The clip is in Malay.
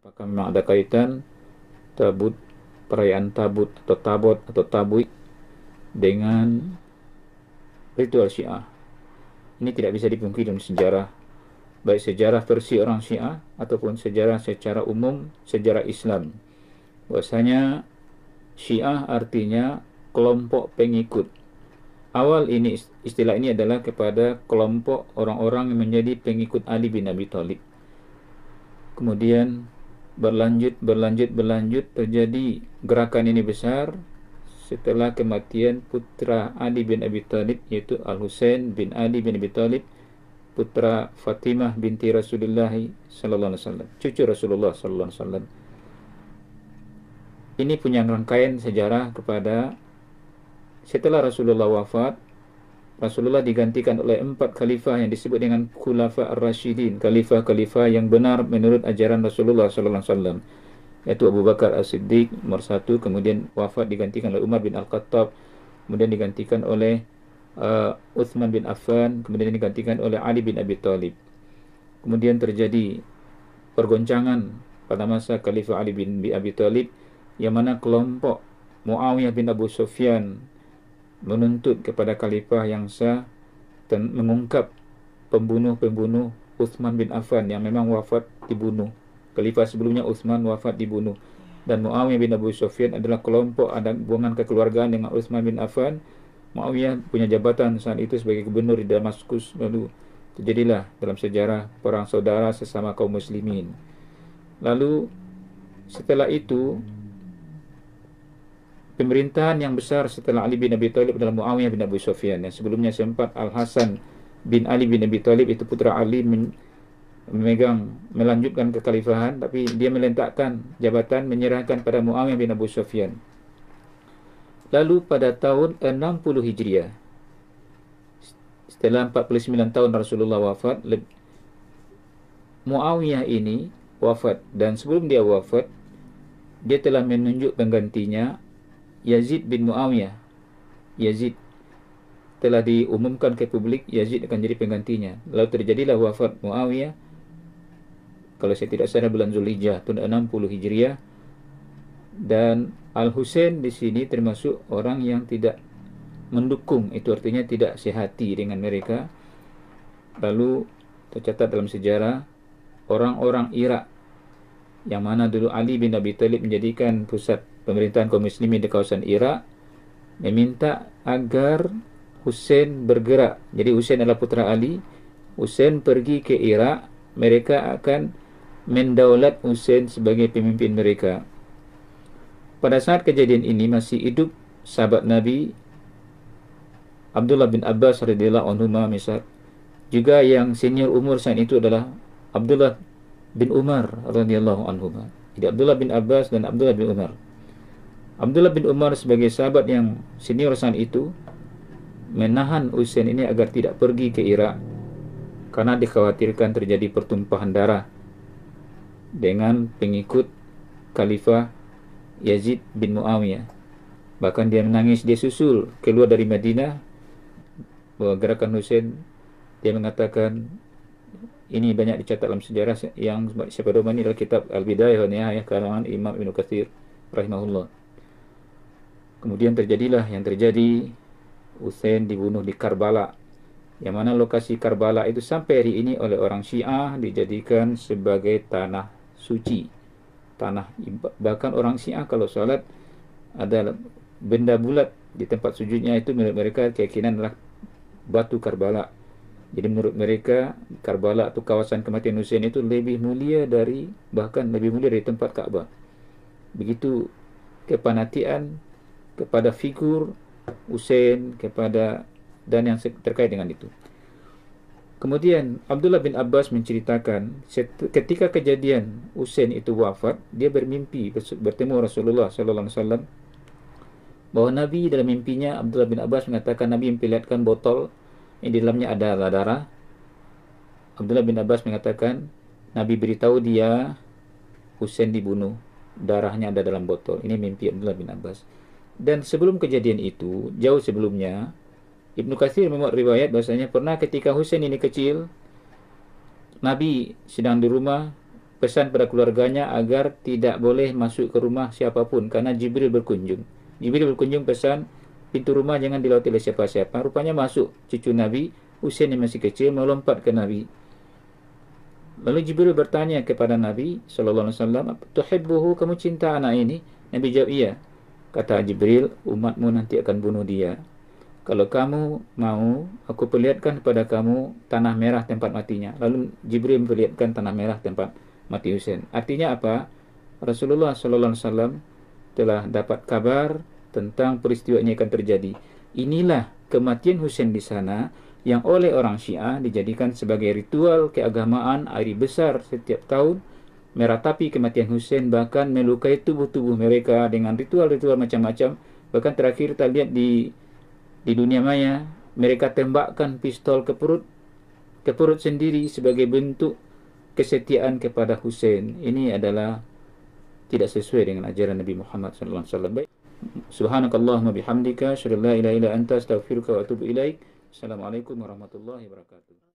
Apakah memang ada kaitan tabut, perayaan tabut atau tabot atau tabuik dengan ritual Syiah? Ini tidak bisa dipungkiri dalam sejarah, baik sejarah versi orang Syiah ataupun sejarah secara umum, sejarah Islam. Bahwasanya Syiah artinya kelompok pengikut. Awal ini istilah ini adalah kepada kelompok orang-orang yang menjadi pengikut Ali bin Abi Thalib. Kemudian berlanjut terjadi gerakan ini besar setelah kematian putra Ali bin Abi Thalib, yaitu Al-Husain bin Ali bin Abi Thalib, putra Fatimah binti Rasulullah sallallahu alaihi wasallam, cucu Rasulullah sallallahu alaihi wasallam. Ini punya rangkaian sejarah kepada setelah Rasulullah wafat, Rasulullah digantikan oleh 4 khalifah yang disebut dengan Khulafa Ar-Rasyidin, khalifah-khalifah yang benar menurut ajaran Rasulullah sallallahu alaihi wasallam, yaitu Abu Bakar As-Siddiq nomor 1, kemudian wafat digantikan oleh Umar bin Al-Khattab, kemudian digantikan oleh Uthman bin Affan, kemudian digantikan oleh Ali bin Abi Thalib. Kemudian terjadi pergoncangan pada masa Khalifah Ali bin Abi Thalib, yang mana kelompok Muawiyah bin Abu Sufyan menuntut kepada khalifah yang sah dan mengungkap pembunuh-pembunuh Uthman bin Affan yang memang wafat dibunuh. Khalifah sebelumnya Uthman wafat dibunuh, dan Muawiyah bin Abu Sufyan adalah kelompok ada hubungan kekeluargaan dengan Uthman bin Affan. Muawiyah punya jabatan saat itu sebagai gubernur di Damaskus. Lalu terjadilah dalam sejarah perang saudara sesama kaum muslimin. Lalu setelah itu pemerintahan yang besar setelah Ali bin Abi Thalib adalah Muawiyah bin Abu Sufyan, yang sebelumnya sempat Al-Hasan bin Ali bin Abi Thalib, itu putra Ali, melanjutkan kekhalifahan, tapi dia melentakkan jabatan, menyerahkan pada Muawiyah bin Abu Sufyan. Lalu pada tahun 60 Hijriah, setelah 49 tahun Rasulullah wafat, Muawiyah ini wafat, dan sebelum dia wafat, dia telah menunjuk penggantinya, Yazid bin Muawiyah. Yazid telah diumumkan ke publik, Yazid akan jadi penggantinya. Lalu terjadilah wafat Muawiyah, kalau saya tidak salah bulan Zulhijjah tahun 60 Hijriah. Dan Al-Husain di sini termasuk orang yang tidak mendukung, itu artinya tidak sehati dengan mereka. Lalu tercatat dalam sejarah orang-orang Irak, yang mana dulu Ali bin Abi Thalib menjadikan pusat pemerintahan kaum muslimin di kawasan Irak, meminta agar Husain bergerak. Jadi Husain adalah putra Ali, Husain pergi ke Irak, mereka akan mendaulat Husain sebagai pemimpin mereka. Pada saat kejadian ini masih hidup sahabat Nabi Abdullah bin Abbas radhiyallahu anhu, misal juga yang senior umur saat itu adalah Abdullah bin Umar radhiyallahu anhu. Jadi Abdullah bin Abbas dan Abdullah bin Umar. Abdullah bin Umar sebagai sahabat yang senior saat itu menahan Husain ini agar tidak pergi ke Irak, karena dikhawatirkan terjadi pertumpahan darah dengan pengikut Khalifah Yazid bin Muawiyah. Bahkan dia menangis, dia susul keluar dari Madinah bahwa gerakan Husain, dia mengatakan, ini banyak dicatat dalam sejarah yang sepedoman ini adalah kitab Al-Bidayah wa Nihayah karangan Imam Ibnu Katsir rahimahullah. Kemudian terjadilah yang terjadi, Husain dibunuh di Karbala, yang mana lokasi Karbala itu sampai hari ini oleh orang Syiah dijadikan sebagai tanah suci, bahkan orang Syiah kalau sholat ada benda bulat di tempat sujudnya, itu menurut mereka keyakinan adalah batu Karbala. Jadi menurut mereka Karbala atau kawasan kematian Husain itu lebih mulia dari, bahkan lebih mulia dari tempat Ka'bah. Begitu kepanatian kepada figur Husain, kepada dan yang terkait dengan itu. Kemudian Abdullah bin Abbas menceritakan ketika kejadian Husain itu wafat, dia bermimpi bertemu Rasulullah sallallahu alaihi wasallam, bahwa Nabi dalam mimpinya, Abdullah bin Abbas mengatakan, Nabi memperlihatkan botol yang di dalamnya ada darah. Abdullah bin Abbas mengatakan, Nabi beritahu dia Husain dibunuh, darahnya ada dalam botol. Ini mimpi Abdullah bin Abbas. Dan sebelum kejadian itu, jauh sebelumnya, Ibnu Katsir membuat riwayat bahasanya pernah ketika Husain ini kecil, Nabi sedang di rumah, pesan pada keluarganya agar tidak boleh masuk ke rumah siapapun karena Jibril berkunjung. Jibril berkunjung, pesan pintu rumah jangan dilewati oleh siapa-siapa. Rupanya masuk cucu Nabi, usianya masih kecil, melompat ke Nabi. Lalu Jibril bertanya kepada Nabi SAW, "Tuhibbuhu, kamu cinta anak ini?" Nabi jawab, "Iya." Kata Jibril, "Umatmu nanti akan bunuh dia. Kalau kamu mau, aku perlihatkan kepada kamu tanah merah tempat matinya." Lalu Jibril memperlihatkan tanah merah tempat mati Husain. Artinya apa? Rasulullah SAW telah dapat kabar tentang peristiwa ini akan terjadi. Inilah kematian Husain di sana yang oleh orang Syiah dijadikan sebagai ritual keagamaan hari besar setiap tahun, meratapi kematian Husain, bahkan melukai tubuh-tubuh mereka dengan ritual-ritual macam-macam. Bahkan terakhir kita lihat di dunia maya, mereka tembakkan pistol ke perut sendiri sebagai bentuk kesetiaan kepada Husain. Ini adalah tidak sesuai dengan ajaran Nabi Muhammad SAW. Baik. Subhanakallahumma bihamdika, asyhadu an la ilaha illa anta, astaghfiruka wa atubu ilaik. Assalamualaikum warahmatullahi wabarakatuh.